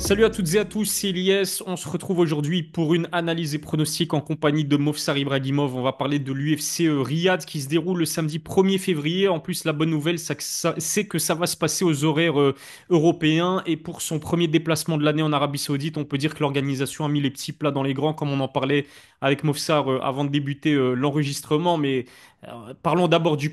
Salut à toutes et à tous, c'est Elias. On se retrouve aujourd'hui pour une analyse et pronostic en compagnie de Movsar Ibragimov. On va parler de l'UFC Riyad qui se déroule le samedi 1er février. En plus, la bonne nouvelle, c'est que ça va se passer aux horaires européens. Et pour son premier déplacement de l'année en Arabie Saoudite, on peut dire que l'organisation a mis les petits plats dans les grands, comme on en parlait avec Movsar avant de débuter l'enregistrement. Mais parlons d'abord du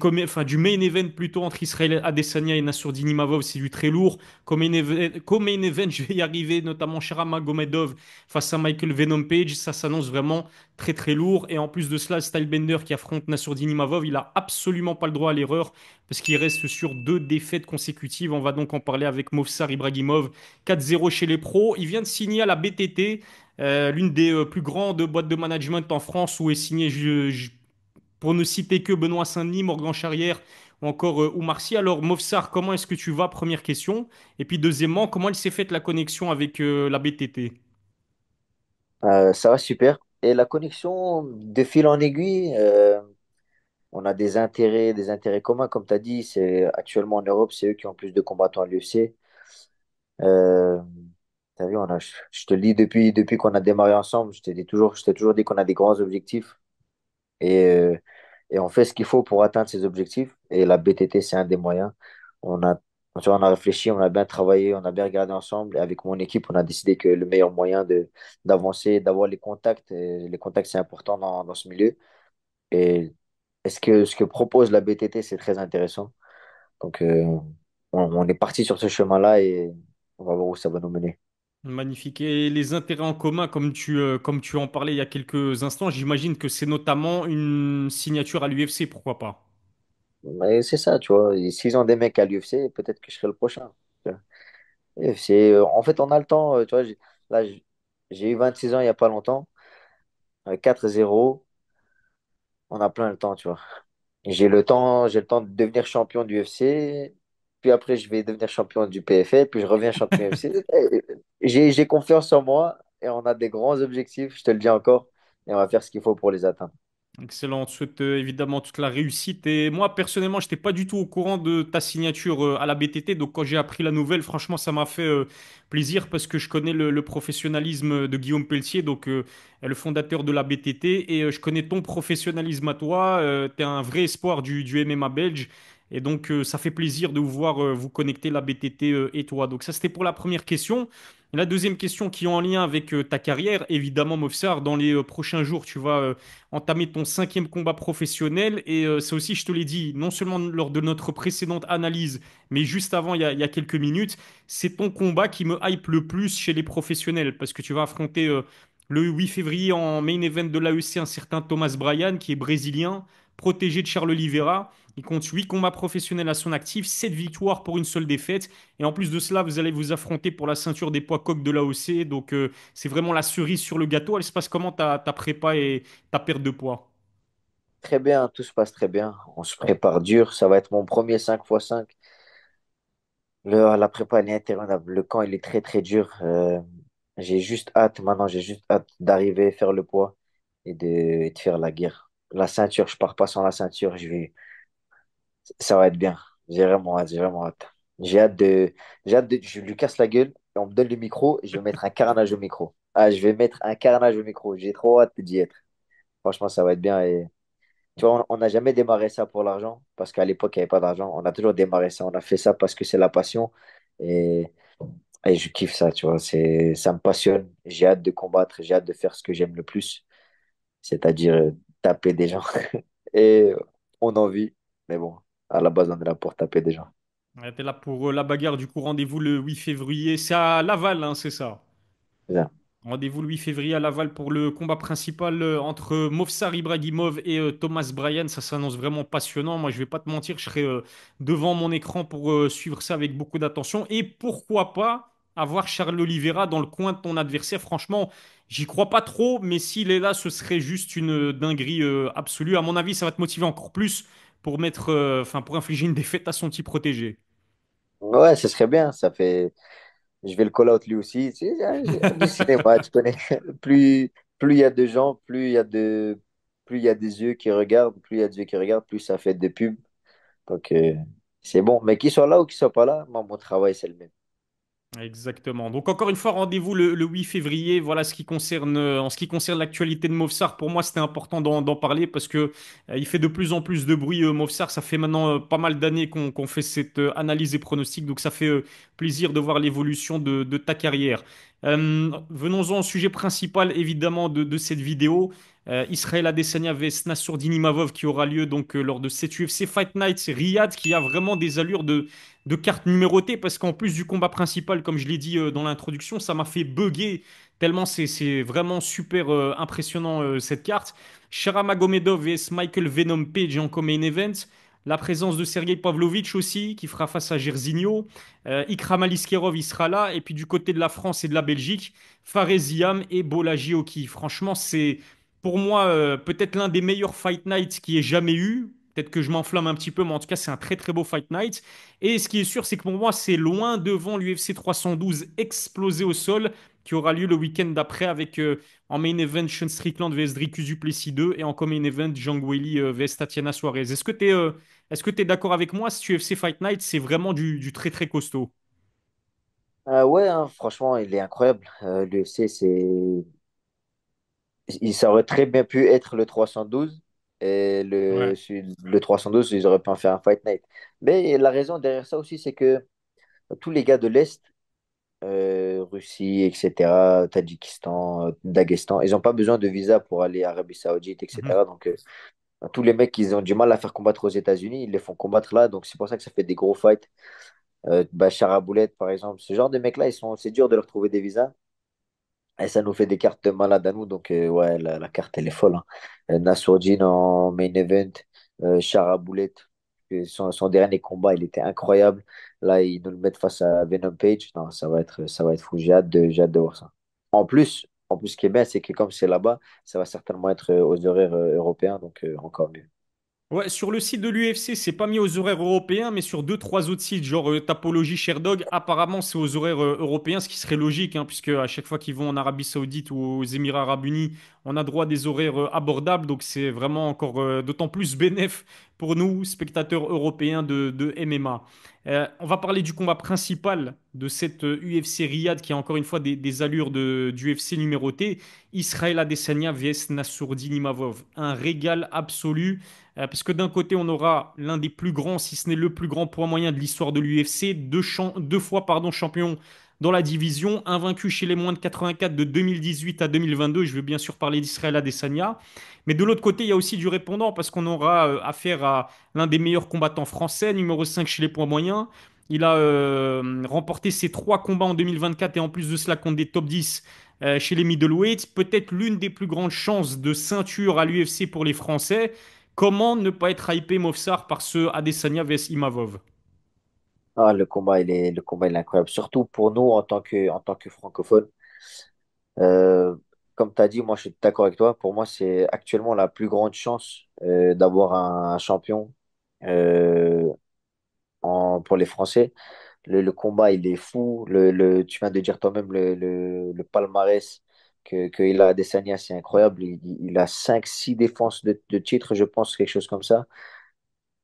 main event plutôt entre Israël Adesanya et Nassourdine Imavov. C'est du très lourd. Comme main event, je vais y arriver, notamment Magomedov face à Michael Venom Page. Ça s'annonce vraiment très très lourd. Et en plus de cela, Stylebender qui affronte Nassourdine Imavov, il a absolument pas le droit à l'erreur parce qu'il reste sur deux défaites consécutives. On va donc en parler avec Movsar Ibragimov. 4-0 chez les pros. Il vient de signer à la BTT, l'une des plus grandes boîtes de management en France où est signé pour ne citer que Benoît Saint-Denis, Morgan Charrière ou encore Oumar Sy. Alors, Mofsar, comment est-ce que tu vas? Première question. Et puis, deuxièmement, comment elle s'est faite la connexion avec la BTT? Ça va super. Et la connexion de fil en aiguille, on a des intérêts communs, comme tu as dit. C'est actuellement en Europe, c'est eux qui ont plus de combattants à l'UFC. Euh, T'as vu, je te le dis depuis qu'on a démarré ensemble, je t'ai toujours dit qu'on a des grands objectifs et, euh, et on fait ce qu'il faut pour atteindre ces objectifs. Et la BTT, c'est un des moyens. On a, tu vois, on a réfléchi, on a bien travaillé, on a bien regardé ensemble. Et avec mon équipe, on a décidé que le meilleur moyen d'avancer, d'avoir les contacts, c'est important dans ce milieu. Et ce que propose la BTT, c'est très intéressant. Donc, on est parti sur ce chemin-là et on va voir où ça va nous mener. Magnifique. Et les intérêts en commun, comme tu en parlais il y a quelques instants, j'imagine que c'est notamment une signature à l'UFC, pourquoi pas? Mais c'est ça, tu vois. Et s'ils ont des mecs à l'UFC, peut-être que je serai le prochain. Tu vois. Et en fait, on a le temps. Tu vois, là, j'ai eu 26 ans il n'y a pas longtemps. 4-0, on a plein le temps, tu vois. J'ai le temps de devenir champion du UFC. Puis après, je vais devenir champion du PFL. Puis je reviens champion du UFC. J'ai confiance en moi et on a des grands objectifs, je te le dis encore. Et on va faire ce qu'il faut pour les atteindre. Excellent, on te souhaite évidemment toute la réussite. Et moi, personnellement, je n'étais pas du tout au courant de ta signature à la BTT. Donc, quand j'ai appris la nouvelle, franchement, ça m'a fait plaisir parce que je connais le professionnalisme de Guillaume Pelletier, donc le fondateur de la BTT. Et je connais ton professionnalisme à toi. Tu es un vrai espoir du MMA belge. Et donc, ça fait plaisir de vous voir vous connecter la BTT et toi. Donc, ça, c'était pour la première question. Et la deuxième question qui est en lien avec ta carrière, évidemment, Mofsar, dans les prochains jours, tu vas entamer ton cinquième combat professionnel. Et ça aussi, je te l'ai dit, non seulement lors de notre précédente analyse, mais juste avant, il y a quelques minutes, c'est ton combat qui me hype le plus chez les professionnels. Parce que tu vas affronter le 8 février en main event de l'AEC un certain Thomas Bryan, qui est brésilien, protégé de Charles Oliveira. Il compte 8 combats professionnels à son actif, 7 victoires pour une seule défaite. Et en plus de cela, vous allez vous affronter pour la ceinture des poids coqs de l'AOC. Donc, c'est vraiment la cerise sur le gâteau. Elle se passe comment ta prépa et ta perte de poids? Très bien, tout se passe très bien. On se prépare dur. Ça va être mon premier 5x5. La prépa, elle est interminable. Le camp, il est très, très dur. J'ai juste hâte d'arriver, faire le poids et de faire la guerre. La ceinture, je pars pas sans la ceinture. Ça va être bien. J'ai vraiment hâte. Je lui casse la gueule et on me donne le micro et je vais mettre un carnage au micro. Ah, je vais mettre un carnage au micro. J'ai trop hâte d'y être. Franchement, ça va être bien. Et tu vois, on n'a jamais démarré ça pour l'argent parce qu'à l'époque, il n'y avait pas d'argent. On a toujours démarré ça. On a fait ça parce que c'est la passion. Et Et je kiffe ça, tu vois, ça me passionne. J'ai hâte de combattre, j'ai hâte de faire ce que j'aime le plus, c'est-à-dire taper des gens. Et on en vit, mais bon, à la base, on est là pour taper des gens. Ouais, t'es là pour la bagarre, du coup, rendez-vous le 8 février. C'est à Laval, hein, c'est ça. C'est ça. Rendez-vous le 8 février à Laval pour le combat principal entre Movsar Ibragimov et Thomas Bryan. Ça s'annonce vraiment passionnant. Moi, je vais pas te mentir, je serai devant mon écran pour suivre ça avec beaucoup d'attention. Et pourquoi pas avoir Charles Oliveira dans le coin de ton adversaire. Franchement, j'y crois pas trop, mais s'il est là, ce serait juste une dinguerie absolue. À mon avis, ça va te motiver encore plus pour pour infliger une défaite à son petit protégé. Ouais, ce serait bien, ça fait... Je vais le call out lui aussi. Du cinéma, tu connais. Plus, plus il y a de gens, plus il y a des yeux qui regardent, plus il y a des yeux qui regardent, plus ça fait de pubs. Donc, c'est bon. Mais qu'il soit là ou qu'il soit pas là, moi, mon travail, c'est le même. Exactement. Donc encore une fois, rendez-vous le 8 février. Voilà ce qui concerne, en ce qui concerne l'actualité de Movsar. Pour moi, c'était important d'en parler parce que il fait de plus en plus de bruit, Movsar. Ça fait maintenant pas mal d'années qu'on fait cette analyse et pronostic. Donc ça fait plaisir de voir l'évolution de ta carrière. Venons-en au sujet principal, évidemment, de cette vidéo. Israël Adesanya vs Nassourdine Imavov qui aura lieu donc lors de cette UFC Fight Night. C'est Riyad qui a vraiment des allures de cartes numérotées parce qu'en plus du combat principal, comme je l'ai dit dans l'introduction, ça m'a fait bugger tellement c'est vraiment super impressionnant cette carte. Shara Magomedov vs Michael Venom Page en main event. La présence de Sergei Pavlovich aussi, qui fera face à Jairzinho. Ikram Aliskerov, il sera là. Et puis du côté de la France et de la Belgique, Faresiam et Bola Gioki. Franchement, c'est pour moi peut-être l'un des meilleurs Fight Nights qui ait jamais eu. Peut-être que je m'enflamme un petit peu, mais en tout cas, c'est un très très beau Fight Night. Et ce qui est sûr, c'est que pour moi, c'est loin devant l'UFC 312 explosé au sol qui aura lieu le week-end d'après avec en main event Sean Strickland vs Dricus du Plessis 2 et en main event Zhang Weili vs Tatiana Suarez. Est-ce que tu es d'accord avec moi? Ce UFC Fight Night, c'est vraiment du très très costaud. Ouais, hein, franchement, il est incroyable. L'UFC, ça aurait très bien pu être le 312. Et Ouais. le 312, ils auraient pu en faire un Fight Night. Mais la raison derrière ça aussi, c'est que tous les gars de l'Est, Russie, etc., Tadjikistan, Daghestan, ils n'ont pas besoin de visa pour aller à Arabie Saoudite, Mhm. etc. Donc, tous les mecs qui ont du mal à faire combattre aux États-Unis, ils les font combattre là. Donc, c'est pour ça que ça fait des gros fights. Bachar Aboulette, par exemple, ce genre de mecs-là, c'est dur de leur trouver des visas. Et ça nous fait des cartes de malade à nous. Donc, ouais, la carte, elle est folle, hein. Nassourdine en main event, Chara Boulette, son dernier combat, il était incroyable. Là, ils nous le mettent face à Venom Page. Non, ça va être fou. J'ai hâte de voir ça. En plus, ce qui est bien, c'est que comme c'est là-bas, ça va certainement être aux horaires européens. Donc, encore mieux. Ouais, sur le site de l'UFC, c'est pas mis aux horaires européens, mais sur deux, trois autres sites, genre Tapologie, Sherdog, apparemment c'est aux horaires européens, ce qui serait logique, hein, puisque à chaque fois qu'ils vont en Arabie Saoudite ou aux Émirats Arabes Unis, on a droit à des horaires abordables, donc c'est vraiment encore d'autant plus bénéf pour nous, spectateurs européens de MMA. On va parler du combat principal de cette UFC Riyad, qui a encore une fois des allures d'UFC numéroté, Israël Adesanya vs Nassourdine Imavov. Un régal absolu. Parce que d'un côté, on aura l'un des plus grands, si ce n'est le plus grand poids moyen de l'histoire de l'UFC, deux fois pardon, champion dans la division, invaincu chez les moins de 84 de 2018 à 2022. Je veux bien sûr parler d'Israël Adesanya. Mais de l'autre côté, il y a aussi du répondant parce qu'on aura affaire à l'un des meilleurs combattants français, numéro 5 chez les poids moyens. Il a remporté ses trois combats en 2024 et en plus de cela contre des top 10 chez les middleweights. Peut-être l'une des plus grandes chances de ceinture à l'UFC pour les Français. Comment ne pas être hypé Movsar par ce Adesanya vs Imavov? Ah, le combat, il est incroyable. Surtout pour nous en tant que francophones. Euh, Comme tu as dit, moi je suis d'accord avec toi. Pour moi, c'est actuellement la plus grande chance d'avoir un champion euh, pour les Français. Le combat, il est fou. Tu viens de dire toi-même le palmarès qu'il a à Adesanya, c'est incroyable. Il a 5 6 défenses de titres, je pense, quelque chose comme ça.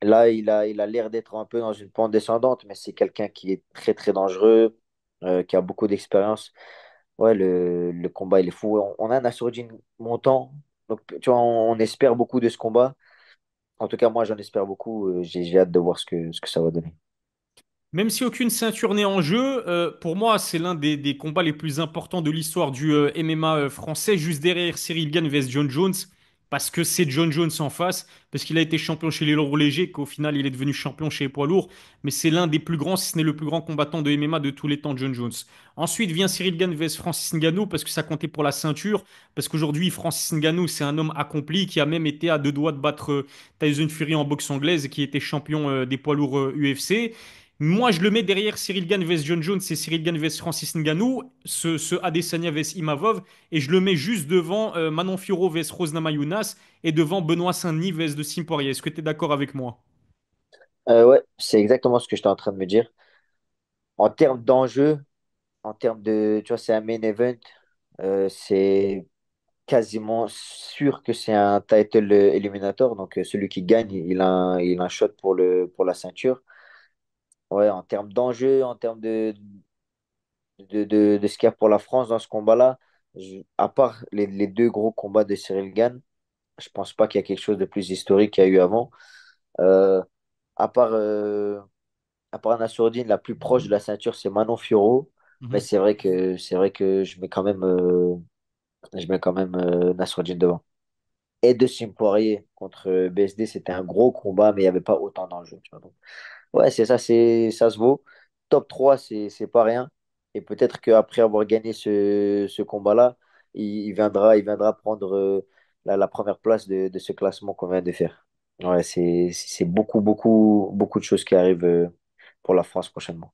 Là, il a l'air d'être un peu dans une pente descendante, mais c'est quelqu'un qui est très, très dangereux, qui a beaucoup d'expérience. Ouais, le combat, il est fou. On a un Nassourdine montant. Donc, tu vois, on espère beaucoup de ce combat. En tout cas, moi, j'en espère beaucoup. J'ai hâte de voir ce que ça va donner. Même si aucune ceinture n'est en jeu, pour moi, c'est l'un des combats les plus importants de l'histoire du MMA français, juste derrière Cyril Gane vs John Jones, parce que c'est John Jones en face, parce qu'il a été champion chez les lourds légers, qu'au final, il est devenu champion chez les poids lourds, mais c'est l'un des plus grands, si ce n'est le plus grand combattant de MMA de tous les temps, John Jones. Ensuite vient Cyril Gane vs Francis Ngannou, parce que ça comptait pour la ceinture, parce qu'aujourd'hui, Francis Ngannou, c'est un homme accompli qui a même été à deux doigts de battre Tyson Fury en boxe anglaise et qui était champion des poids lourds UFC. Moi, je le mets derrière Cyril Gane vs John Jones et Cyril Gane vs Francis Ngannou, ce Adesanya vs Imavov, et je le mets juste devant Manon Fiorot vs Rose Namajunas et devant Benoît Saint-Denis vs de Sim Poirier. Est-ce que tu es d'accord avec moi? Ouais, c'est exactement ce que j'étais en train de me dire. En termes d'enjeu, en termes de, tu vois, c'est un main event. C'est quasiment sûr que c'est un title eliminator. Donc, celui qui gagne, il a un shot pour la ceinture. Ouais, en termes d'enjeu, en termes de ce qu'il y a pour la France dans ce combat-là. À part les deux gros combats de Cyril Gane, je pense pas qu'il y a quelque chose de plus historique qu'il y a eu avant. Euh, à part, euh, à part Nassourdine, la plus proche de la ceinture, c'est Manon Fiorot. Mais Mhm. c'est vrai que je mets quand même Nassourdine devant. Et Dustin Poirier contre BSD, c'était un gros combat, mais il n'y avait pas autant d'enjeux. Tu vois. Donc, ouais, c'est ça, ça se vaut. Top 3 c'est pas rien. Et peut-être qu'après avoir gagné ce combat-là, il viendra prendre la première place de ce classement qu'on vient de faire. Ouais, c'est beaucoup, beaucoup, beaucoup de choses qui arrivent pour la France prochainement.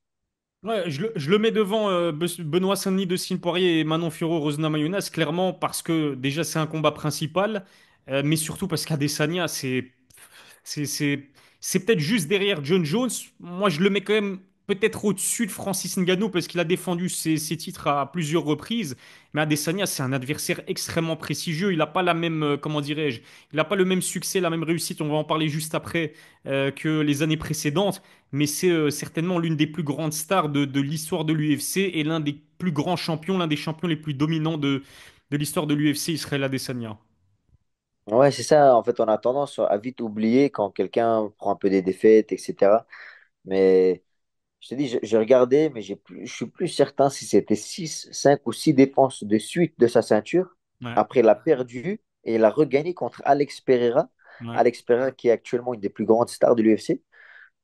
Ouais, je le mets devant Benoît Saint-Denis, Dustin Poirier et Manon Fiorot, Rosna Mayonnaise, clairement parce que déjà c'est un combat principal, mais surtout parce qu'Adesanya, c'est, c'est, c'est peut-être juste derrière John Jones. Moi, je le mets quand même peut-être au-dessus de Francis Ngannou parce qu'il a défendu ses titres à plusieurs reprises. Mais Adesanya, c'est un adversaire extrêmement prestigieux. Il n'a pas la même, comment dirais-je, il n'a pas le même succès, la même réussite. On va en parler juste après que les années précédentes. Mais c'est certainement l'une des plus grandes stars de l'histoire de l'UFC et l'un des plus grands champions, l'un des champions les plus dominants de l'histoire de l'UFC, Israël Adesanya. Ouais, c'est ça. En fait, on a tendance à vite oublier quand quelqu'un prend un peu des défaites, etc. Mais je te dis, j'ai regardé, mais je suis plus certain si c'était 6 5 ou 6 défenses de suite de sa ceinture. Ouais, Après, il a perdu et il a regagné contre Alex Pereira. ouais. Alex Pereira qui est actuellement une des plus grandes stars de l'UFC.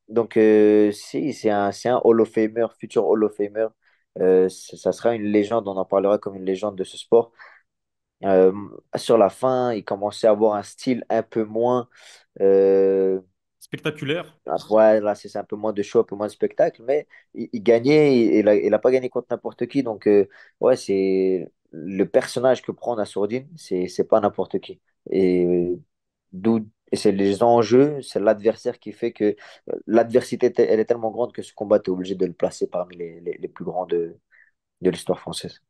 Donc, c'est un Hall of Famer, futur Hall of Famer. Ça sera une légende, on en parlera comme une légende de ce sport. Euh, sur la fin, il commençait à avoir un style un peu moins. euh, Spectaculaire. Ouais, là, c'est un peu moins de show, un peu moins de spectacle, mais il gagnait et il a pas gagné contre n'importe qui. Donc, ouais, c'est le personnage que prend Nassourdine, c'est pas n'importe qui. Et et c'est les enjeux, c'est l'adversaire qui fait que l'adversité, elle est tellement grande que ce combat, tu es obligé de le placer parmi les plus grands de l'histoire française.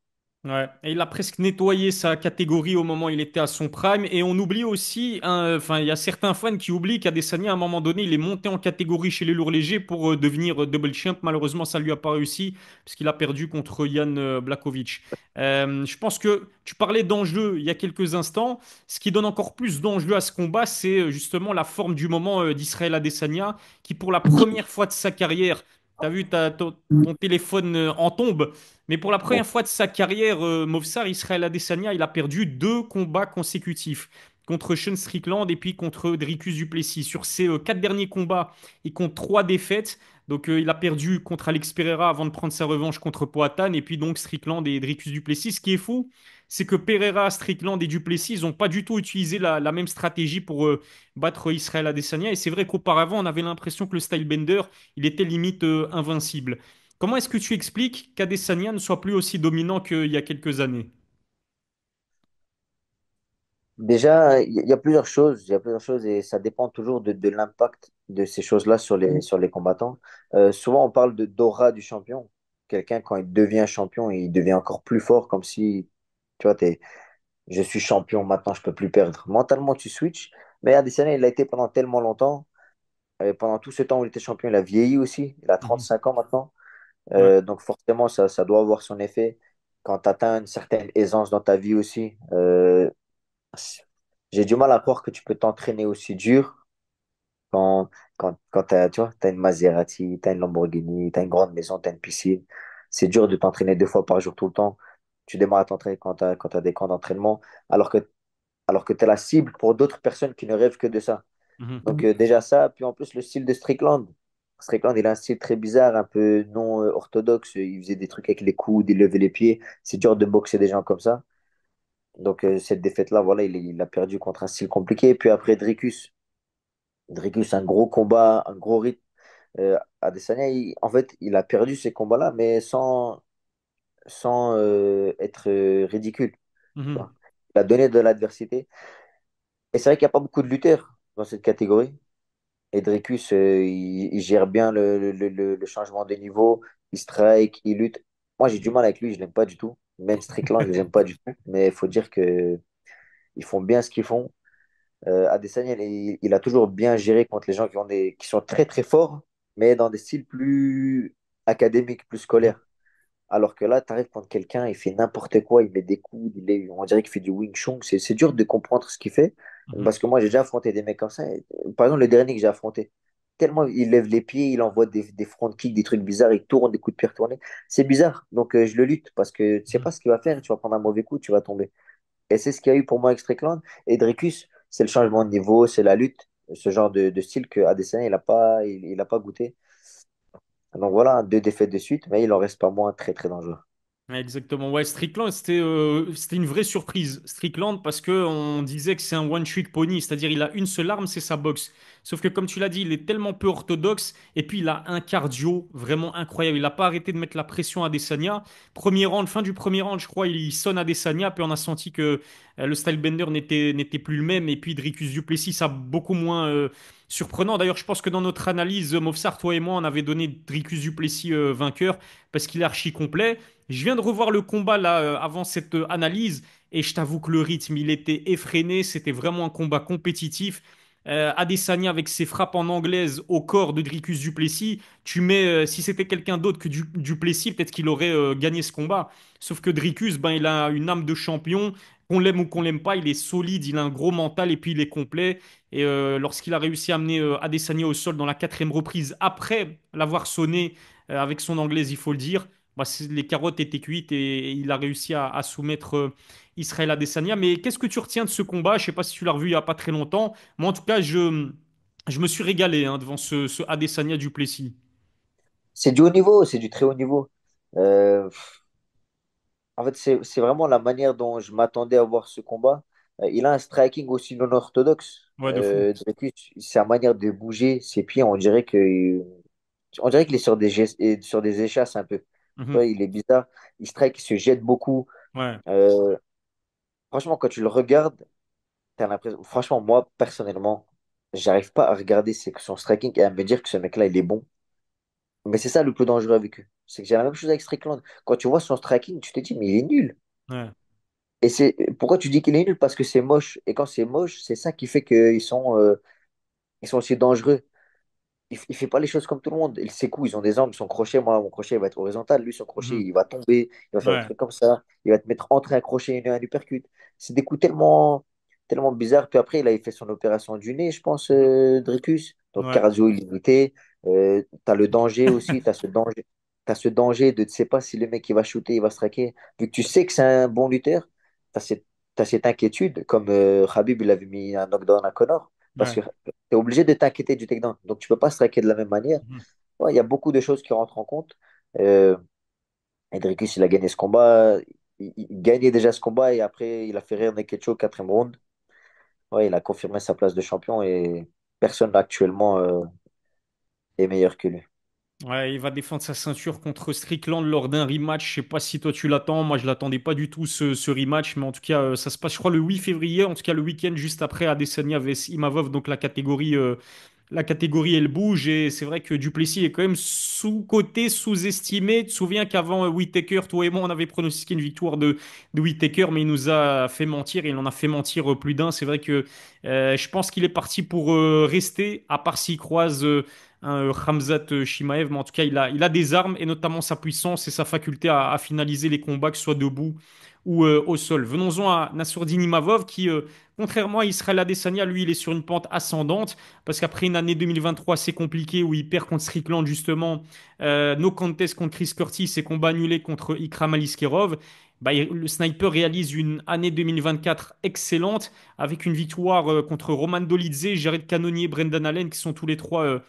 Ouais. Et il a presque nettoyé sa catégorie au moment où il était à son prime. Et on oublie aussi, hein, enfin, il y a certains fans qui oublient qu'Adesanya, à un moment donné, il est monté en catégorie chez les lourds légers pour devenir double champ. Malheureusement, ça lui a pas réussi parce qu'il a perdu contre Jan Blachowicz. Je pense que tu parlais d'enjeu il y a quelques instants. Ce qui donne encore plus d'enjeu à ce combat, c'est justement la forme du moment d'Israël Adesanya, qui pour la première fois de sa carrière, t'as vu, ton téléphone en tombe. Mais pour la première fois de sa carrière, Movsar Israël Adesanya, il a perdu 2 combats consécutifs contre Sean Strickland et puis contre Dricus du Plessis. Sur ces 4 derniers combats, il compte 3 défaites. Donc il a perdu contre Alex Pereira avant de prendre sa revanche contre Poatan et puis donc Strickland et Dricus du Plessis. Ce qui est fou, c'est que Pereira, Strickland et Duplessis n'ont pas du tout utilisé la même stratégie pour battre Israël Adesanya. Et c'est vrai qu'auparavant, on avait l'impression que le stylebender, il était limite invincible. Comment est-ce que tu expliques qu'Adesanya ne soit plus aussi dominant qu'il y a quelques années? Déjà, il y a plusieurs choses, il y a plusieurs choses et ça dépend toujours de l'impact de ces choses-là sur les combattants. Souvent, on parle de d'aura du champion. Quelqu'un, quand il devient champion, il devient encore plus fort, comme si, tu vois, je suis champion, maintenant je peux plus perdre. Mentalement, tu switches. Mais Adesanya, il a été pendant tellement longtemps. Pendant tout ce temps où il était champion, il a vieilli aussi. Il a Mhm. 35 ans maintenant. Ouais. Donc forcément, ça doit avoir son effet. Quand tu atteins une certaine aisance dans ta vie aussi, j'ai du mal à croire que tu peux t'entraîner aussi dur quand tu vois, t'as une Maserati, tu as une Lamborghini, tu as une grande maison, tu as une piscine. C'est dur de t'entraîner 2 fois par jour tout le temps. Tu démarres à t'entraîner quand tu as des camps d'entraînement, alors que tu es la cible pour d'autres personnes qui ne rêvent que de ça. Mhm. Donc déjà ça, puis en plus le style de Strickland. Strickland, il a un style très bizarre, un peu non orthodoxe. Il faisait des trucs avec les coudes, il levait les pieds. C'est dur de boxer des gens comme ça. Donc cette défaite-là, voilà, il a perdu contre un style compliqué. Puis après Dricus. Dricus, un gros combat, un gros rythme. Adesanya, en fait, il a perdu ces combats-là, mais sans être ridicule. Tu Mhm. vois. Il a donné de l'adversité. Et c'est vrai qu'il n'y a pas beaucoup de lutteurs dans cette catégorie. Et Dricus, il gère bien le changement de niveau. Il strike, il lutte. Moi, j'ai du mal avec lui, je l'aime pas du tout. Même Strickland, je les aime pas du tout. Mais il faut dire que ils font bien ce qu'ils font. Adesanya, il a toujours bien géré contre les gens qui sont très très forts, mais dans des styles plus académiques, plus scolaires. Alors que là, tu arrives contre quelqu'un, il fait n'importe quoi, il met des coups, on dirait qu'il fait du Wing Chun. C'est dur de comprendre ce qu'il fait. Mhm. Parce que moi, j'ai déjà affronté des mecs comme ça. Par exemple, le dernier que j'ai affronté, tellement il lève les pieds, il envoie des front kicks, des trucs bizarres, il tourne, des coups de pied retournés. C'est bizarre. Donc, je le lutte parce que tu sais Mhm. pas ce qu'il va faire. Tu vas prendre un mauvais coup, tu vas tomber. Et c'est ce qu'il y a eu pour moi avec Strickland. Et Dricus, c'est le changement de niveau, c'est la lutte, ce genre de style que Adesanya, il a pas goûté. Donc voilà, deux défaites de suite, mais il en reste pas moins très très dangereux. Ouais, exactement. Ouais, Strickland, c'était une vraie surprise. Strickland, parce que on disait que c'est un one-trick pony, c'est-à-dire il a une seule arme, c'est sa boxe. Sauf que comme tu l'as dit, il est tellement peu orthodoxe et puis il a un cardio vraiment incroyable. Il n'a pas arrêté de mettre la pression à Adesanya. Premier round, fin du premier round, je crois, il sonne à Adesanya, puis on a senti que le style bender n'était plus le même. Et puis Dricus du Plessis, ça beaucoup moins surprenant. D'ailleurs, je pense que dans notre analyse, Movsar, toi et moi, on avait donné Dricus du Plessis vainqueur parce qu'il est archi complet. Je viens de revoir le combat là avant cette analyse et je t'avoue que le rythme il était effréné, c'était vraiment un combat compétitif. Adesanya avec ses frappes en anglaise au corps de Dricus du Plessis, tu mets si c'était quelqu'un d'autre que du Plessis, peut-être qu'il aurait gagné ce combat. Sauf que Dricus, ben il a une âme de champion, qu'on l'aime ou qu'on l'aime pas, il est solide, il a un gros mental et puis il est complet. Et lorsqu'il a réussi à amener Adesanya au sol dans la quatrième reprise après l'avoir sonné avec son anglaise, il faut le dire bah, les carottes étaient cuites et il a réussi à soumettre Israël Adesanya. Mais qu'est-ce que tu retiens de ce combat? Je sais pas si tu l'as revu il y a pas très longtemps. Moi, en tout cas, je me suis régalé hein, devant ce Adesanya Duplessis. C'est du haut niveau, c'est du très haut niveau. Euh, En fait, c'est vraiment la manière dont je m'attendais à voir ce combat. Il a un striking aussi non orthodoxe. Ouais, de fou. Dricus, sa manière de bouger ses pieds, on dirait qu'il est sur des échasses un peu. Mhm. Ouais, il est bizarre. Il strike, il se jette beaucoup. Ouais. Euh, Franchement, quand tu le regardes, t'as l'impression. Franchement, moi, personnellement, j'arrive pas à regarder son striking et à me dire que ce mec-là, il est bon. Mais c'est ça le plus dangereux avec eux. C'est que j'ai la même chose avec Strickland. Quand tu vois son striking, tu te dis, mais il est nul. Ouais. Et c'est pourquoi tu dis qu'il est nul? Parce que c'est moche. Et quand c'est moche, c'est ça qui fait ils sont aussi dangereux. Il fait pas les choses comme tout le monde. Ses coups, ils ont des angles. Son crochet, moi, mon crochet, il va être horizontal. Lui, son crochet, Mhm. il va tomber. Il va faire des Ouais. trucs comme ça. Il va te mettre entre un crochet et un uppercut. C'est des coups tellement bizarres. Puis après, il a fait son opération du nez, je pense, Mhm. Dricus. Donc, Ouais. cardio illimité. T'as le danger aussi. T'as ce danger de tu sais pas si le mec il va shooter, il va striker. Vu que tu sais que c'est un bon lutteur, t'as cette inquiétude. Comme Khabib, il avait mis un knockdown à Conor. Parce Ouais. que tu es obligé de t'inquiéter du takedown. Donc, tu peux pas striker de la même manière. Mhm. Ouais, il y a beaucoup de choses qui rentrent en compte. Euh, Dricus, il a gagné ce combat. Il gagnait déjà ce combat et après, il a fait rire Neketcho au quatrième round. Ouais, il a confirmé sa place de champion et personne actuellement est meilleur que lui. Ouais, il va défendre sa ceinture contre Strickland lors d'un rematch. Je sais pas si toi tu l'attends. Moi, je l'attendais pas du tout ce rematch, mais en tout cas, ça se passe, je crois, le 8 février. En tout cas, le week-end juste après Adesanya vs Imavov, donc la catégorie, elle bouge et c'est vrai que Duplessis est quand même sous-coté, sous-estimé. Tu te souviens qu'avant Whittaker, toi et moi, on avait pronostiqué une victoire de Whittaker, mais il nous a fait mentir et il en a fait mentir plus d'un. C'est vrai que je pense qu'il est parti pour rester, à part s'il croise un Khamzat Chimaev, mais en tout cas, il a des armes et notamment sa puissance et sa faculté à finaliser les combats, que ce soit debout ou au sol. Venons-en à Nassourdine Imavov qui, contrairement à Israël Adesanya, lui, il est sur une pente ascendante parce qu'après une année 2023 assez compliquée où il perd contre Strickland justement, no contest contre Chris Curtis et combat annulé contre Ikram Aliskerov, bah, le sniper réalise une année 2024 excellente avec une victoire contre Roman Dolidze, Jared Cannonier, Brendan Allen qui sont tous les trois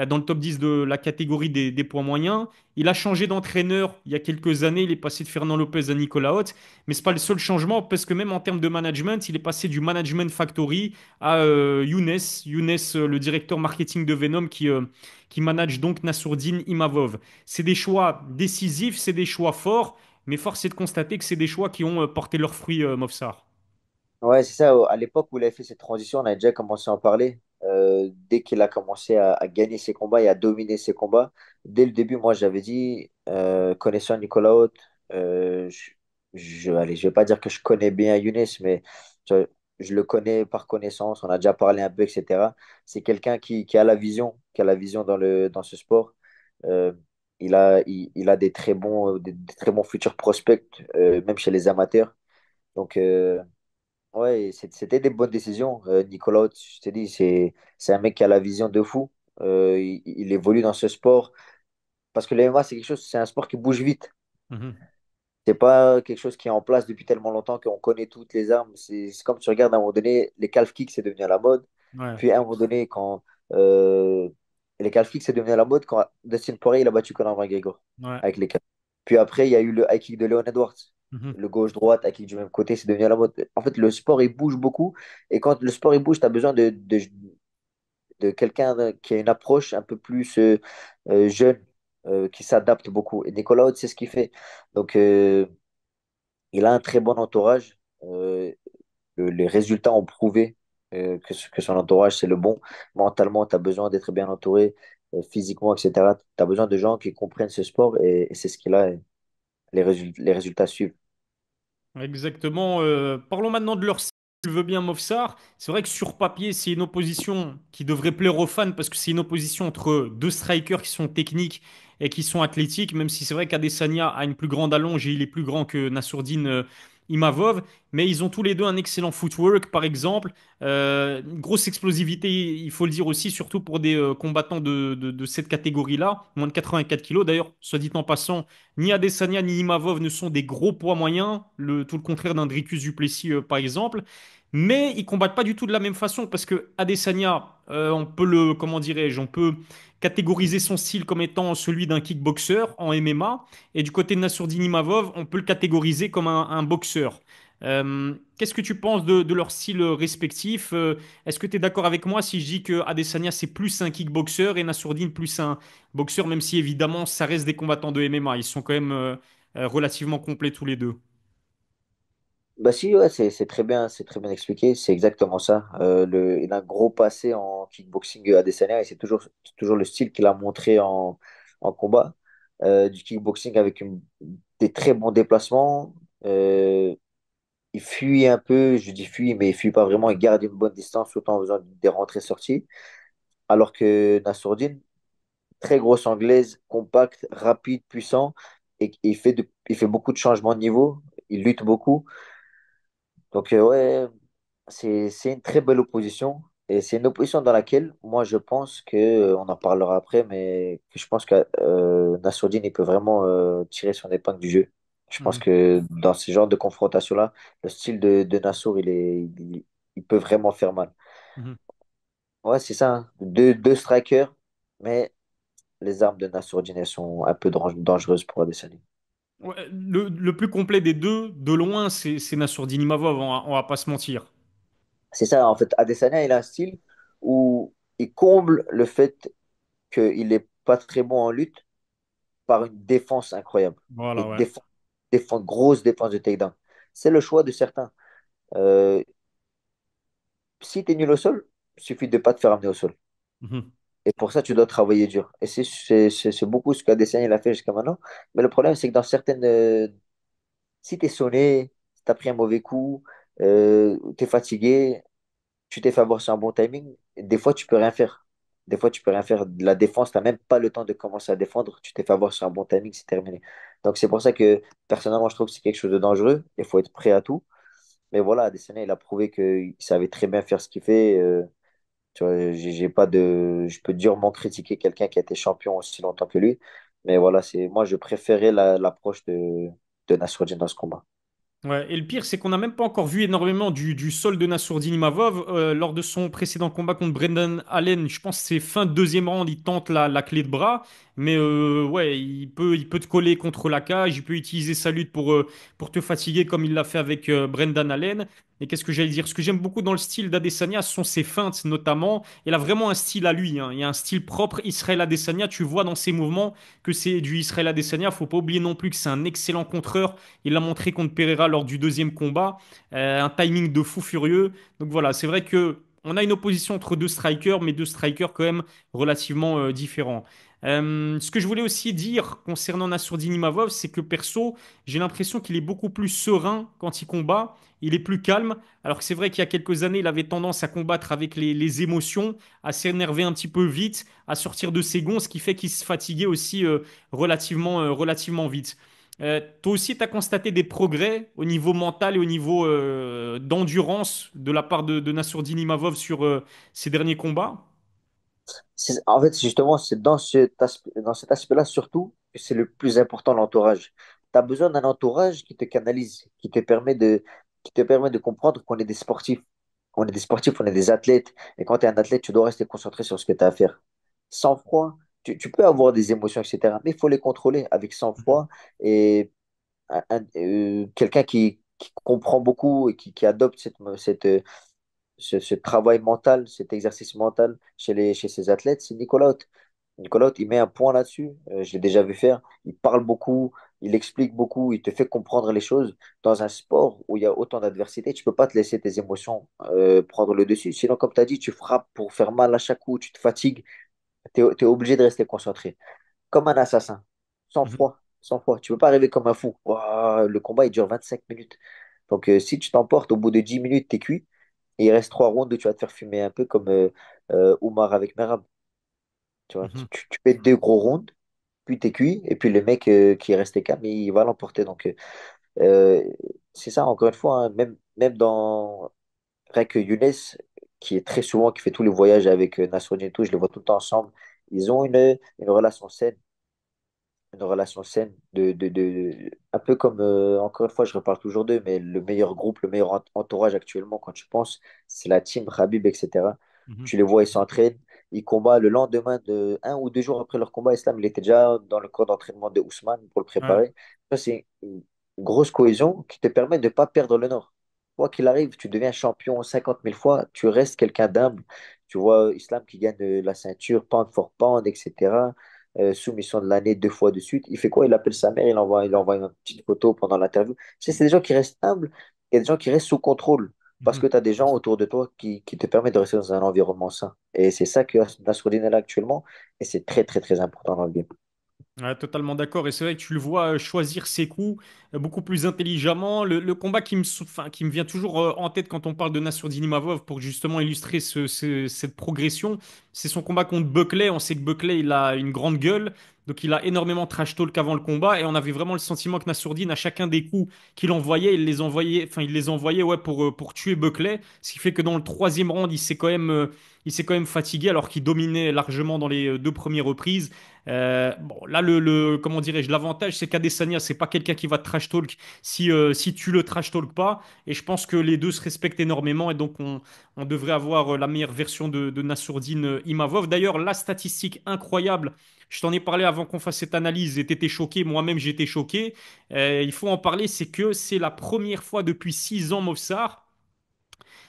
dans le top 10 de la catégorie des poids moyens. Il a changé d'entraîneur il y a quelques années. Il est passé de Fernand Lopez à Nicolas Haute. Mais c'est pas le seul changement parce que même en termes de management, il est passé du management factory à Younes. Younes, le directeur marketing de Venom qui manage donc Nassourdine Imavov. C'est des choix décisifs, c'est des choix forts. Mais force est de constater que c'est des choix qui ont porté leurs fruits, Mofsar. Ouais, c'est ça. À l'époque où il a fait cette transition, on a déjà commencé à en parler. Dès qu'il a commencé à gagner ses combats et à dominer ses combats, dès le début, moi, j'avais dit, connaissant Nicolas Haute, allez, je vais pas dire que je connais bien Younes, mais tu vois, je le connais par connaissance. On a déjà parlé un peu, etc. C'est quelqu'un qui a la vision, qui a la vision dans ce sport. il a des très bons futurs prospects, même chez les amateurs. Donc, ouais, c'était des bonnes décisions. Nicolas Haute, je t'ai dit, c'est un mec qui a la vision de fou. Il évolue dans ce sport parce que le MMA, c'est un sport qui bouge vite. Mhm. C'est pas quelque chose qui est en place depuis tellement longtemps qu'on connaît toutes les armes. C'est comme tu regardes à un moment donné, les calf kicks, c'est devenu à la mode. Ouais, Puis à un moment donné, euh, les calf kicks, c'est devenu à la mode quand Dustin Poirier il a battu Conor McGregor ouais. avec les calf. Puis après, il y a eu le high kick de Leon Edwards. Mhm. Le gauche-droite, high kick du même côté, c'est devenu à la mode. En fait, le sport, il bouge beaucoup. Et quand le sport, il bouge, tu as besoin de quelqu'un qui a une approche un peu plus jeune, qui s'adapte beaucoup. Et Nicolas Haute, c'est ce qu'il fait. Donc, il a un très bon entourage. Les résultats ont prouvé que son entourage, c'est le bon. Mentalement, tu as besoin d'être bien entouré, physiquement, etc. Tu as besoin de gens qui comprennent ce sport et c'est ce qu'il a. Et les résultats suivent. Exactement. Parlons maintenant de leur style. Je veux bien Movsar. C'est vrai que sur papier, c'est une opposition qui devrait plaire aux fans parce que c'est une opposition entre deux strikers qui sont techniques et qui sont athlétiques, même si c'est vrai qu'Adesanya a une plus grande allonge et il est plus grand que Nassourdine Imavov. Mais ils ont tous les deux un excellent footwork, par exemple. Une grosse explosivité, il faut le dire aussi, surtout pour des combattants de cette catégorie-là, moins de 84 kilos. D'ailleurs, soit dit en passant, ni Adesanya ni Imavov ne sont des gros poids moyens, tout le contraire d'un Dricus du Plessis par exemple. Mais ils combattent pas du tout de la même façon parce que Adesanya, on peut le, comment dirais-je, on peut catégoriser son style comme étant celui d'un kickboxer en MMA, et du côté de Nassourdine Imavov, on peut le catégoriser comme un boxeur. Qu'est-ce que tu penses de leur style respectif? Est-ce que tu es d'accord avec moi si je dis que Adesanya c'est plus un kickboxer et Nassourdine plus un boxeur, même si évidemment ça reste des combattants de MMA. Ils sont quand même relativement complets tous les deux. Bah si, ouais, c'est très bien expliqué, c'est exactement ça. Il a un gros passé en kickboxing à Adesanya et c'est toujours le style qu'il a montré en combat. Du kickboxing avec des très bons déplacements. Il fuit un peu, je dis fuit, mais il fuit pas vraiment, il garde une bonne distance tout en faisant des rentrées-sorties. Alors que Nassourdine, très grosse anglaise, compact, rapide, puissant, et il fait beaucoup de changements de niveau, il lutte beaucoup. Donc, ouais, c'est une très belle opposition. Et c'est une opposition dans laquelle, moi, je pense que, on en parlera après, mais que je pense que Nassourdine, il peut vraiment tirer son épingle du jeu. Je pense Mhm, que dans ce genre de confrontation-là, le style de Nassour, il peut vraiment faire mal. mhm. Ouais, c'est ça, hein. Deux strikers, mais les armes de Nassourdine, elles sont un peu dangereuses pour Adesanya. Ouais, le plus complet des deux, de loin, c'est Nassourdine Imavov, on va pas se mentir. C'est ça, en fait, Adesanya, il a un style où il comble le fait qu'il n'est pas très bon en lutte par une défense incroyable. Et Voilà, ouais. grosse défense de takedown. C'est le choix de certains. Euh, Si tu es nul au sol, il suffit de ne pas te faire amener au sol. Mhm, Et pour ça, tu dois travailler dur. Et c'est beaucoup ce qu'Adesanya il a fait jusqu'à maintenant. Mais le problème, c'est que dans certaines... si tu es sonné, si tu as pris un mauvais coup, tu es fatigué, tu t'es fait avoir sur un bon timing, des fois, tu peux rien faire. Des fois, tu peux rien faire. La défense, tu n'as même pas le temps de commencer à défendre. Tu t'es fait avoir sur un bon timing, c'est terminé. Donc, c'est pour ça que, personnellement, je trouve que c'est quelque chose de dangereux. Il faut être prêt à tout. Mais voilà, Adesanya, il a prouvé qu'il savait très bien faire ce qu'il fait. Tu vois, j'ai pas de... Je peux durement critiquer quelqu'un qui a été champion aussi longtemps que lui. Mais voilà, moi, je préférais l'approche de Nasruddin dans ce combat. ouais, et le pire, c'est qu'on n'a même pas encore vu énormément du sol de Nassourdine Imavov lors de son précédent combat contre Brendan Allen. Je pense que c'est fin de deuxième round, il tente la clé de bras, mais ouais, il peut te coller contre la cage, il peut utiliser sa lutte pour te fatiguer comme il l'a fait avec Brendan Allen. Et qu'est-ce que j'allais dire? Ce que j'aime beaucoup dans le style d'Adesanya, ce sont ses feintes notamment. Il a vraiment un style à lui, hein. Il y a un style propre Israël Adesanya. Tu vois dans ses mouvements que c'est du Israël Adesanya. Faut pas oublier non plus que c'est un excellent contreur. Il l'a montré contre Pereira lors du deuxième combat. Un timing de fou furieux. Donc voilà, c'est vrai que on a une opposition entre deux strikers, mais deux strikers quand même relativement différents. Ce que je voulais aussi dire concernant Nassourdine Imavov, c'est que perso, j'ai l'impression qu'il est beaucoup plus serein quand il combat, il est plus calme, alors que c'est vrai qu'il y a quelques années, il avait tendance à combattre avec les émotions, à s'énerver un petit peu vite, à sortir de ses gonds, ce qui fait qu'il se fatiguait aussi relativement vite. Toi aussi, tu as constaté des progrès au niveau mental et au niveau d'endurance de la part de Nassourdine Imavov sur ces derniers combats? En fait, justement, c'est dans cet aspect-là surtout que c'est le plus important, l'entourage. Tu as besoin d'un entourage qui te canalise, qui te permet de comprendre qu'on est des sportifs. On est des sportifs, on est des athlètes. Et quand tu es un athlète, tu dois rester concentré sur ce que tu as à faire. Sans froid, tu peux avoir des émotions, etc. Mais il faut les contrôler avec sang-froid et quelqu'un qui comprend beaucoup et qui adopte ce travail mental, cet exercice mental chez ces athlètes, c'est Nicolas Haute. Nicolas Haute, il met un point là-dessus. Je l'ai déjà vu faire. Il parle beaucoup, il explique beaucoup, il te fait comprendre les choses. Dans un sport où il y a autant d'adversité, tu peux pas te laisser tes émotions prendre le dessus. Sinon, comme tu as dit, tu frappes pour faire mal à chaque coup, tu te fatigues. Tu es obligé de rester concentré. Comme un assassin, sans Mhm. froid, sans froid. Tu peux pas arriver comme un fou. Ouah, le combat, il dure 25 minutes. Donc, si tu t'emportes, au bout de 10 minutes, t'es cuit. Et il reste 3 rounds où tu vas te faire fumer un peu comme Oumar avec Merab. Tu vois, Mhm. tu fais 2 gros rounds, puis t'es cuit, et puis le mec qui est resté calme, il va l'emporter. Donc, euh, c'est ça, encore une fois, hein, même dans rien que Younes, qui est très souvent, qui fait tous les voyages avec Nasruddin et tout, je les vois tout le temps ensemble. Ils ont une relation saine, un peu comme, encore une fois, je reparle toujours d'eux, mais le meilleur groupe, le meilleur entourage actuellement, quand tu penses, c'est la team Khabib, etc. Mhm. Tu les vois, ils s'entraînent, ils combattent le lendemain de 1 ou 2 jours après leur combat. Islam, il était déjà dans le camp d'entraînement de Ousmane pour le Ouais. préparer. Ça, c'est une grosse cohésion qui te permet de ne pas perdre le nord. Quoi qu'il arrive, tu deviens champion 50 000 fois, tu restes quelqu'un d'humble. Tu vois Islam qui gagne la ceinture, pound for pound, etc. Soumission de l'année 2 fois de suite. Il fait quoi? Il appelle sa mère, il envoie une petite photo pendant l'interview. Tu sais, c'est des gens qui restent humbles et des gens qui restent sous contrôle parce Mhm. que tu as des gens autour de toi qui te permettent de rester dans un environnement sain. Et c'est ça que Nasruddin est là actuellement et c'est très, très, très important dans le game. Ouais, totalement d'accord. Et c'est vrai que tu le vois choisir ses coups beaucoup plus intelligemment. Le combat enfin, qui me vient toujours en tête quand on parle de Nassourdine Imavov pour justement illustrer cette progression, c'est son combat contre Buckley. On sait que Buckley, il a une grande gueule. Donc il a énormément trash talk avant le combat. Et on avait vraiment le sentiment que Nassourdine, à chacun des coups qu'il envoyait, il les envoyait ouais, pour tuer Buckley. Ce qui fait que dans le troisième round, il s'est quand même fatigué alors qu'il dominait largement dans les deux premières reprises. Bon, là, comment dirais-je, l'avantage, c'est qu'Adesanya, c'est pas quelqu'un qui va te trash talk si tu le trash talk pas. Et je pense que les deux se respectent énormément et donc on devrait avoir la meilleure version de Nassourdine Imavov. D'ailleurs, la statistique incroyable, je t'en ai parlé avant qu'on fasse cette analyse et t'étais choqué, moi-même j'étais choqué. Il faut en parler, c'est que c'est la première fois depuis 6 ans, Movsar,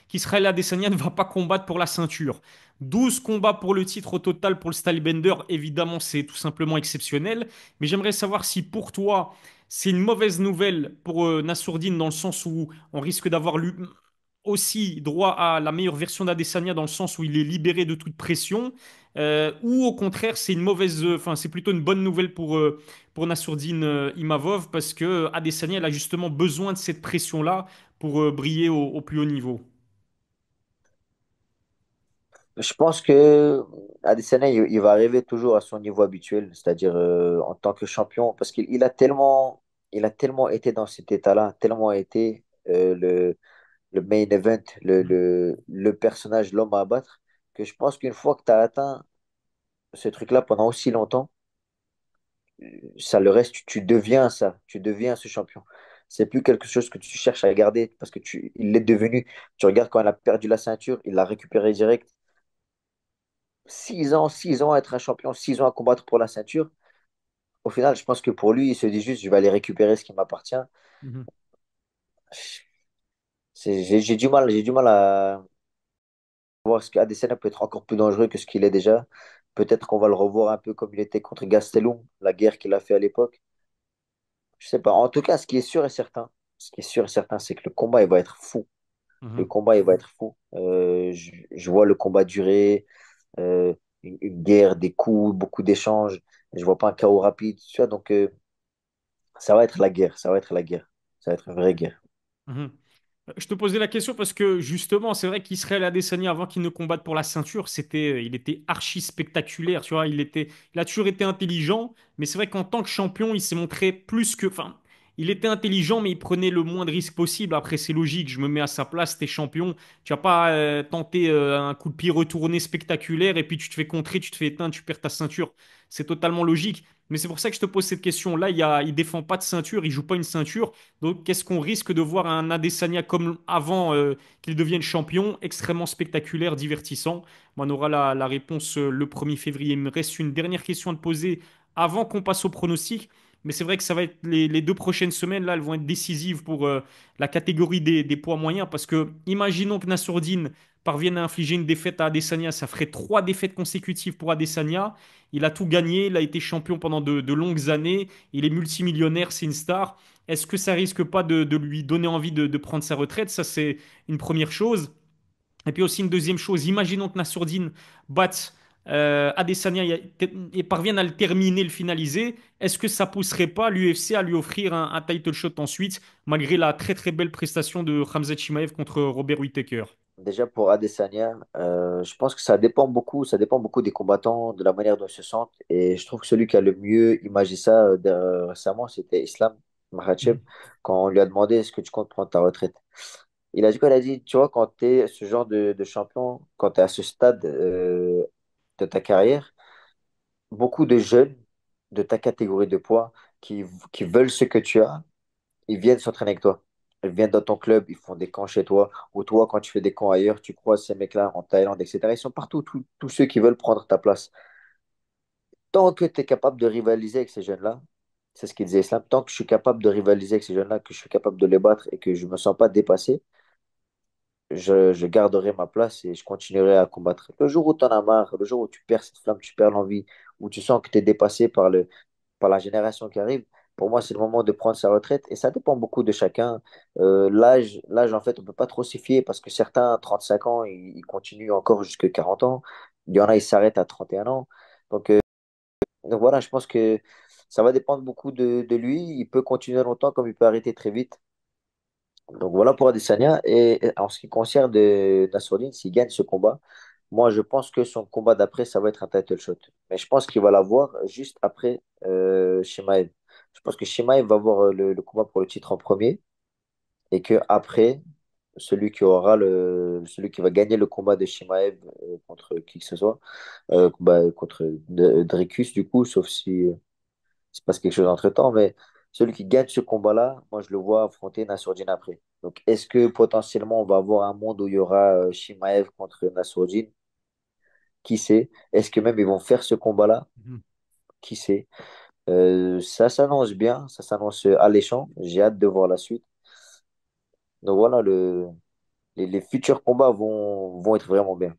qu'Israël Adesanya ne va pas combattre pour la ceinture. 12 combats pour le titre au total pour le Stylebender, évidemment, c'est tout simplement exceptionnel. Mais j'aimerais savoir si pour toi, c'est une mauvaise nouvelle pour Nassourdine dans le sens où on risque d'avoir aussi droit à la meilleure version d'Adesanya dans le sens où il est libéré de toute pression, ou au contraire, c'est une mauvaise, enfin, c'est plutôt une bonne nouvelle pour Nassourdine Imavov parce que Adesanya, elle a justement besoin de cette pression-là pour briller au plus haut niveau. Je pense que Adesanya, il va arriver toujours à son niveau habituel, c'est-à-dire en tant que champion, parce il a tellement été dans cet état-là, tellement été le main event, le personnage, l'homme à abattre, que je pense qu'une fois que tu as atteint ce truc-là pendant aussi longtemps, ça le reste, tu deviens ça, tu deviens ce champion. C'est plus quelque chose que tu cherches à garder parce que il l'est devenu. Tu regardes quand il a perdu la ceinture, il l'a récupéré direct. 6 ans à être un champion, 6 ans à combattre pour la ceinture. Au final, je pense que pour lui, il se dit juste, je vais aller récupérer ce qui m'appartient. Mhm. J'ai du mal à voir ce qu'Adesanya peut être encore plus dangereux que ce qu'il est déjà. Peut-être qu'on va le revoir un peu comme il était contre Gastelum, la guerre qu'il a fait à l'époque. Je sais pas. En tout cas, ce qui est sûr et certain, c'est que le combat, il va être fou. Le Mhm. combat, il va être fou. Je vois le combat durer. une guerre, des coups, beaucoup d'échanges. Je vois pas un chaos rapide, tu vois. Donc, ça va être la guerre. Ça va être la guerre. Ça va être une vraie guerre. Mhm. Je te posais la question parce que justement, c'est vrai qu'Israël Adesanya, avant qu'il ne combatte pour la ceinture, il était archi spectaculaire, tu vois. Il a toujours été intelligent, mais c'est vrai qu'en tant que champion, il s'est montré plus que, enfin, il était intelligent, mais il prenait le moins de risques possible. Après, c'est logique, je me mets à sa place, t'es champion, tu vas pas tenter un coup de pied retourné spectaculaire et puis tu te fais contrer, tu te fais éteindre, tu perds ta ceinture. C'est totalement logique. Mais c'est pour ça que je te pose cette question. Là, il défend pas de ceinture, il joue pas une ceinture. Donc, qu'est-ce qu'on risque de voir un Adesanya comme avant qu'il devienne champion, extrêmement spectaculaire, divertissant? On aura la réponse le 1er février. Il me reste une dernière question à te poser avant qu'on passe au pronostic. Mais c'est vrai que ça va être les 2 prochaines semaines, là, elles vont être décisives pour la catégorie des poids moyens. Parce que, imaginons que Nassourdine parvienne à infliger une défaite à Adesanya. Ça ferait 3 défaites consécutives pour Adesanya. Il a tout gagné, il a été champion pendant de longues années. Il est multimillionnaire, c'est une star. Est-ce que ça risque pas de lui donner envie de prendre sa retraite? Ça, c'est une première chose. Et puis aussi une deuxième chose, imaginons que Nassourdine batte Adesanya et parvienne à le terminer, le finaliser. Est-ce que ça pousserait pas l'UFC à lui offrir un title shot ensuite, malgré la très très belle prestation de Khamzat Chimaev contre Robert Whittaker? Déjà pour Adesanya, je pense que ça dépend beaucoup des combattants, de la manière dont ils se sentent. Et je trouve que celui qui a le mieux imagé ça récemment, c'était Islam Makhachev, quand on lui a demandé est-ce que tu comptes prendre ta retraite. Il a dit quoi? Il a dit, tu vois, quand tu es ce genre de champion, quand tu es à ce stade de ta carrière, beaucoup de jeunes de ta catégorie de poids qui veulent ce que tu as, ils viennent s'entraîner avec toi. Ils viennent dans ton club, ils font des camps chez toi, ou toi, quand tu fais des camps ailleurs, tu croises ces mecs-là en Thaïlande, etc. Ils sont partout, tous ceux qui veulent prendre ta place. Tant que tu es capable de rivaliser avec ces jeunes-là, c'est ce qu'il disait Islam, tant que je suis capable de rivaliser avec ces jeunes-là, que je suis capable de les battre et que je ne me sens pas dépassé, je garderai ma place et je continuerai à combattre. Le jour où tu en as marre, le jour où tu perds cette flamme, tu perds l'envie, où tu sens que tu es dépassé par la génération qui arrive, pour moi, c'est le moment de prendre sa retraite. Et ça dépend beaucoup de chacun. L'âge, en fait, on ne peut pas trop s'y fier parce que certains, à 35 ans, ils continuent encore jusqu'à 40 ans. Il y en a, ils s'arrêtent à 31 ans. Donc, euh, donc voilà, je pense que ça va dépendre beaucoup de lui. Il peut continuer longtemps comme il peut arrêter très vite. Donc voilà pour Adesanya. Et en ce qui concerne Nassourdine, s'il gagne ce combat, moi je pense que son combat d'après, ça va être un title shot. Mais je pense qu'il va l'avoir juste après Chimaev. Je pense que Chimaev va avoir le combat pour le titre en premier et que après, celui qui va gagner le combat de Chimaev contre qui que ce soit, contre Dricus du coup, sauf si il se passe quelque chose entre-temps, mais celui qui gagne ce combat-là, moi, je le vois affronter Nassourdine après. Donc, est-ce que potentiellement, on va avoir un monde où il y aura Chimaev contre Nassourdine? Qui sait? Est-ce que même ils vont faire ce combat-là? Mhm. Qui sait? Ça s'annonce bien, ça s'annonce alléchant. J'ai hâte de voir la suite. Donc voilà, les futurs combats vont être vraiment bien.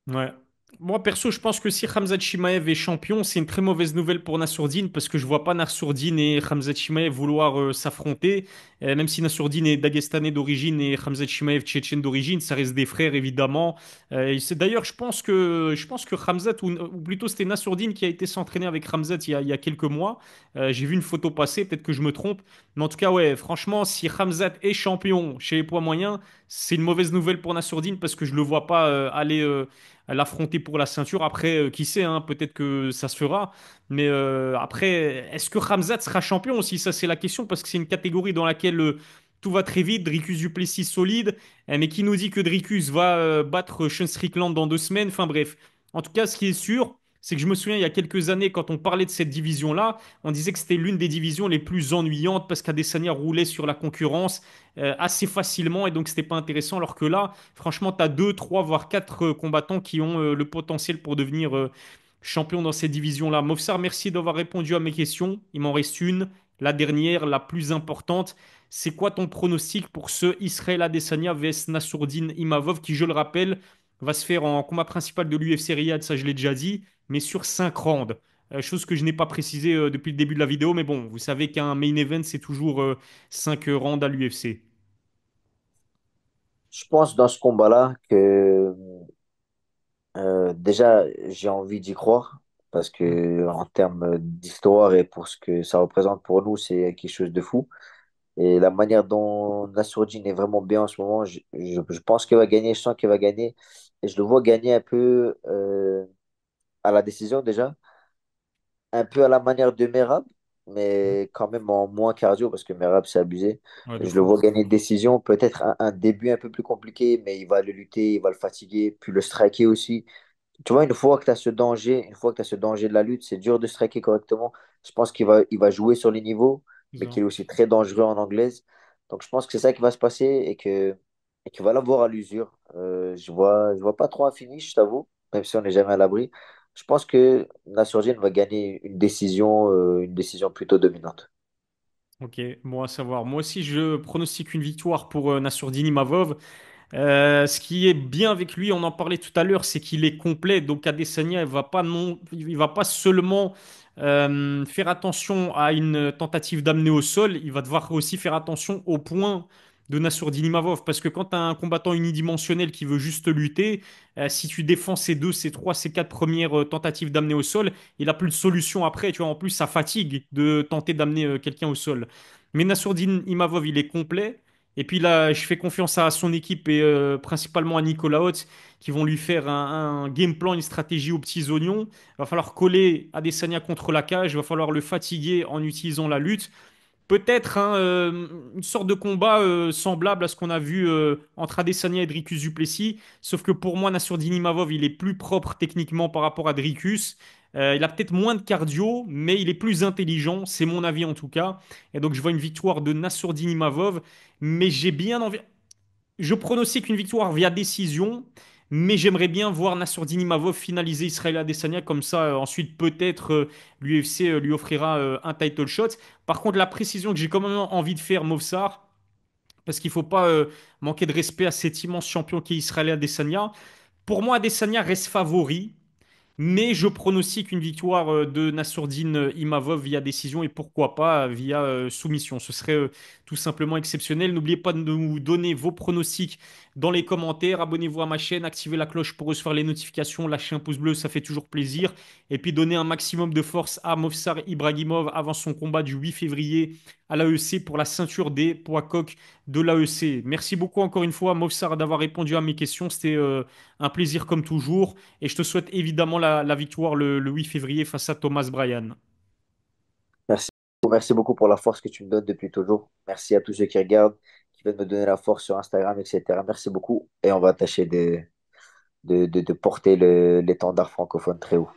Ouais. Moi, perso, je pense que si Khamzat Chimaev est champion, c'est une très mauvaise nouvelle pour Nassourdine parce que je vois pas Nassourdine et Khamzat Chimaev vouloir s'affronter. Même si Nassourdine est daguestanais d'origine et Khamzat Chimaev tchétchène d'origine, ça reste des frères évidemment. Et c'est d'ailleurs, je pense que Khamzat ou plutôt c'était Nassourdine qui a été s'entraîner avec Khamzat il y a quelques mois. J'ai vu une photo passer, peut-être que je me trompe, mais en tout cas, ouais, franchement, si Khamzat est champion chez les poids moyens, c'est une mauvaise nouvelle pour Nassourdine parce que je le vois pas aller l'affronter pour la ceinture. Après, qui sait, hein, peut-être que ça se fera. Mais après, est-ce que Khamzat sera champion aussi? Ça, c'est la question parce que c'est une catégorie dans laquelle tout va très vite. Dricus du Plessis solide. Mais qui nous dit que Dricus va battre Sean Strickland dans 2 semaines? Enfin bref. En tout cas, ce qui est sûr, c'est que je me souviens il y a quelques années, quand on parlait de cette division-là, on disait que c'était l'une des divisions les plus ennuyantes parce qu'Adesanya roulait sur la concurrence assez facilement et donc c'était pas intéressant. Alors que là, franchement, tu as 2, 3, voire 4 combattants qui ont le potentiel pour devenir champion dans cette division-là. Mofsar, merci d'avoir répondu à mes questions. Il m'en reste une, la dernière, la plus importante. C'est quoi ton pronostic pour ce Israël Adesanya vs Nassourdine Imavov qui, je le rappelle, va se faire en combat principal de l'UFC Riyad, ça je l'ai déjà dit, mais sur 5 rounds. Chose que je n'ai pas précisé depuis le début de la vidéo, mais bon, vous savez qu'un main event, c'est toujours 5 rounds à l'UFC. Je pense dans ce combat-là que Déjà, j'ai envie d'y croire parce Mm. que en termes d'histoire et pour ce que ça représente pour nous, c'est quelque chose de fou. Et la manière dont Nassourdine est vraiment bien en ce moment, je pense qu'il va gagner, je sens qu'il va gagner. Et je le vois gagner un peu à la décision déjà, un peu à la manière de Merab, Mm. mais quand même en moins cardio parce que Merab c'est abusé. Ouais, de Je le fou. vois gagner une décision, peut-être un début un peu plus compliqué, mais il va le lutter, il va le fatiguer, puis le striker aussi. Tu vois, une fois que tu as ce danger, une fois que tu as ce danger de la lutte, c'est dur de striker correctement. Je pense qu'il va jouer sur les niveaux, C'est mais ça. qu'il est aussi très dangereux en anglaise. Donc je pense que c'est ça qui va se passer et qu'il va l'avoir à l'usure. Je vois pas trop un finish, je t'avoue, même si on n'est jamais à l'abri. Je pense que Nassourdine va gagner une décision plutôt dominante. Ok, bon à savoir. Moi aussi, je pronostique une victoire pour Nassourdine Imavov. Ce qui est bien avec lui, on en parlait tout à l'heure, c'est qu'il est complet. Donc Adesanya, il va pas seulement faire attention à une tentative d'amener au sol, il va devoir aussi faire attention au point de Nassourdine Imavov. Parce que quand tu as un combattant unidimensionnel qui veut juste lutter, si tu défends ses deux, ses trois, ses quatre premières tentatives d'amener au sol, il a plus de solution après. Tu vois, en plus, ça fatigue de tenter d'amener quelqu'un au sol. Mais Nassourdine Imavov, il est complet. Et puis là, je fais confiance à son équipe et principalement à Nicolas Hotz qui vont lui faire un game plan, une stratégie aux petits oignons. Il va falloir coller Adesanya contre la cage, il va falloir le fatiguer en utilisant la lutte. Peut-être hein, une sorte de combat semblable à ce qu'on a vu entre Adesanya et Dricus du Plessis. Sauf que pour moi, Nassourdine Imavov, il est plus propre techniquement par rapport à Dricus. Il a peut-être moins de cardio, mais il est plus intelligent. C'est mon avis en tout cas. Et donc, je vois une victoire de Nassourdine Imavov. Mais j'ai bien envie. Je pronostique une victoire via décision, mais j'aimerais bien voir Nassourdine Imavov finaliser Israël Adesanya. Comme ça, ensuite, peut-être l'UFC lui offrira un title shot. Par contre, la précision que j'ai quand même envie de faire, Movsar, parce qu'il ne faut pas manquer de respect à cet immense champion qui est Israël Adesanya. Pour moi, Adesanya reste favori. Mais je pronostique une victoire de Nassourdine Imavov via décision et pourquoi pas via soumission. Ce serait tout simplement exceptionnel. N'oubliez pas de nous donner vos pronostics dans les commentaires. Abonnez-vous à ma chaîne, activez la cloche pour recevoir les notifications, lâchez un pouce bleu, ça fait toujours plaisir. Et puis donnez un maximum de force à Movsar Ibragimov avant son combat du 8 février à l'AEC pour la ceinture des poids coqs de l'AEC. Merci beaucoup encore une fois, Movsar, d'avoir répondu à mes questions. C'était un plaisir comme toujours. Et je te souhaite évidemment la victoire le 8 février face à Thomas Bryan. Merci. Merci beaucoup pour la force que tu me donnes depuis toujours. Merci à tous ceux qui regardent, qui viennent me donner la force sur Instagram, etc. Merci beaucoup et on va tâcher de porter l'étendard francophone très haut.